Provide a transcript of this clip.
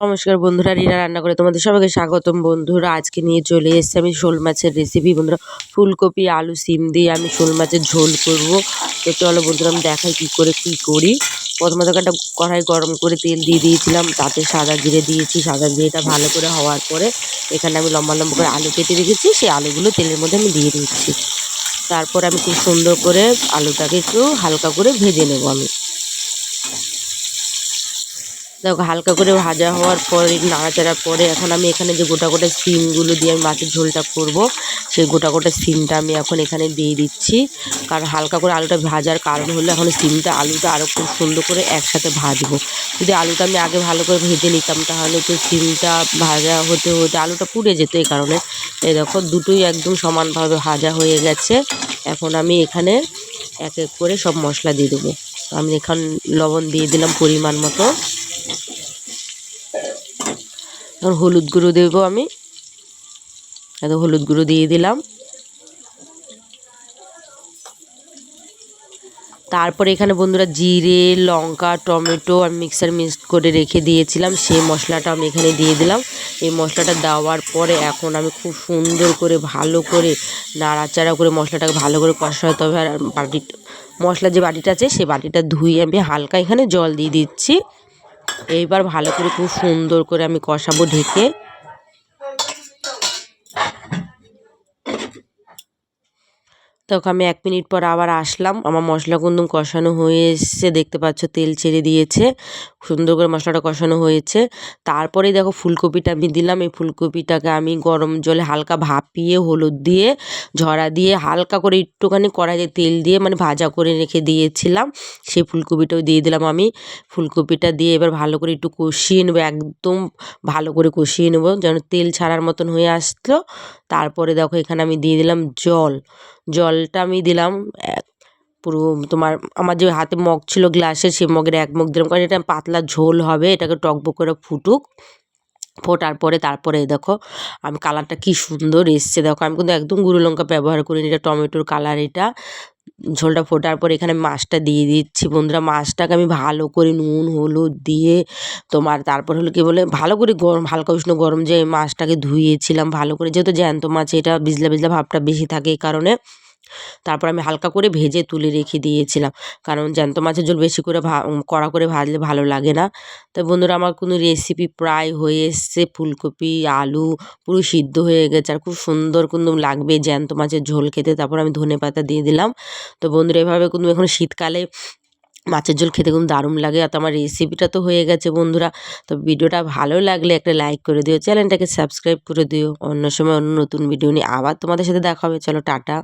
নমস্কার বন্ধুরা, রিনা রান্না করে তোমাদের সবাইকে স্বাগতম। বন্ধুরা, আজকে নিয়ে চলে এসেছি আমি শোল মাছের রেসিপি। বন্ধুরা, ফুলকপি আলু সিম দিয়ে আমি শোল মাছের ঝোল করব। তো চলো বন্ধুরা, আমি দেখাই কী করি। প্রথমে তো একটা কড়াই গরম করে তেল দিয়ে দিয়েছিলাম, তাতে সাদা জিরে দিয়েছি। সাদা জিরেটা ভালো করে হওয়ার পরে এখানে আমি লম্বা লম্বা করে আলু কেটে রেখেছি, সেই আলুগুলো তেলের মধ্যে আমি দিয়ে দিচ্ছি। তারপর আমি খুব সুন্দর করে আলুটাকে একটু হালকা করে ভেজে নেব। আমি দেখো হালকা করে ভাজা হওয়ার পরে নাড়াচাড়ার পরে এখন আমি এখানে যে গোটা গোটা সিমগুলো দিয়ে আমি মাছের ঝোলটা করব, সেই গোটা গোটা সিমটা আমি এখন এখানে দিয়ে দিচ্ছি। কারণ হালকা করে আলুটা ভাজার কারণ হলো এখন সিমটা আলুটা আরও খুব সুন্দর করে একসাথে ভাজবো। যদি আলুটা আমি আগে ভালো করে ভেজে নিতাম তাহলে তো সিমটা ভাজা হতে হতে আলুটা পুড়ে যেত। এই কারণে এই দেখো দুটোই একদম সমানভাবে ভাজা হয়ে গেছে। এখন আমি এখানে এক এক করে সব মশলা দিয়ে দেবো। আমি এখন লবণ দিয়ে দিলাম পরিমাণ মতো। এখন হলুদ গুঁড়ো দেবো। আমি এত হলুদ গুঁড়ো দিয়ে দিলাম। তারপরে এখানে বন্ধুরা জিরে লঙ্কা টমেটো আমি মিক্স করে রেখে দিয়েছিলাম, সেই মশলাটা আমি এখানে দিয়ে দিলাম। এই মশলাটা দেওয়ার পরে এখন আমি খুব সুন্দর করে ভালো করে নাড়াচাড়া করে মশলাটাকে ভালো করে কষাতে হবে। আর মশলার যে বাটিটা আছে সেই বাটিটা ধুয়ে আমি হালকা এখানে জল দিয়ে দিচ্ছি। এইবার ভালো করে খুব সুন্দর করে আমি কষাবো ঢেকে। তখন আমি 1 মিনিট পর আবার আসলাম। আমার মশলা কুন্দুম কষানো হয়ে এসছে, দেখতে পাচ্ছ তেল ছেড়ে দিয়েছে, সুন্দর করে মশলাটা কষানো হয়েছে। তারপরে দেখো ফুলকপিটা আমি দিলাম। এই ফুলকপিটাকে আমি গরম জলে হালকা ভাপিয়ে হলুদ দিয়ে ঝরা দিয়ে হালকা করে একটুখানি কড়াইতে তেল দিয়ে মানে ভাজা করে রেখে দিয়েছিলাম, সেই ফুলকপিটাও দিয়ে দিলাম। আমি ফুলকপিটা দিয়ে এবার ভালো করে একটু কষিয়ে নেবো, একদম ভালো করে কষিয়ে নেবো যেন তেল ছাড়ার মতন হয়ে আসতো। তারপরে দেখো এখানে আমি দিয়ে দিলাম জলটা আমি দিলাম পুরো তোমার আমার যে হাতে মগ ছিল গ্লাসের, সেই মগের 1 মগ দিলাম, কারণ এটা পাতলা ঝোল হবে। এটাকে টকবক করে ফোটার পরে তারপরে দেখো আমি কালারটা কি সুন্দর এসছে। দেখো আমি কিন্তু একদম গুঁড়ো লঙ্কা ব্যবহার করিনি, এটা টমেটোর কালার। এটা ঝোলটা ফোটার পরে এখানে মাছটা দিয়ে দিচ্ছি। বন্ধুরা, মাছটাকে আমি ভালো করে নুন হলুদ দিয়ে তোমার তারপর হলো কি বলে ভালো করে গরম হালকা উষ্ণ গরম যে মাছটাকে ধুয়েছিলাম ভালো করে, যেহেতু জ্যান্ত মাছ এটা বিজলা বিজলা ভাবটা বেশি থাকে এই কারণে। তারপর আমি হালকা করে ভেজে তুলে রেখে দিয়েছিলাম, কারণ জ্যান্ত মাছের ঝোল বেশি করে কড়া করে ভাজলে ভালো লাগে না। তো বন্ধুরা, আমার কোনো রেসিপি প্রায় হয়ে এসছে। ফুলকপি আলু পুরো সিদ্ধ হয়ে গেছে আর খুব সুন্দর কিন্তু লাগবে জ্যান্ত মাছের ঝোল খেতে। তারপর আমি ধনেপাতা দিয়ে দিলাম। তো বন্ধুরা, এভাবে কিন্তু এখন শীতকালে মাছের ঝোল খেতে কিন্তু দারুণ লাগে। আর তো আমার রেসিপিটা তো হয়ে গেছে বন্ধুরা। তো ভিডিওটা ভালো লাগলে একটা লাইক করে দিও, চ্যানেলটাকে সাবস্ক্রাইব করে দিও। অন্য সময় অন্য নতুন ভিডিও নিয়ে আবার তোমাদের সাথে দেখা হবে। চলো টাটা।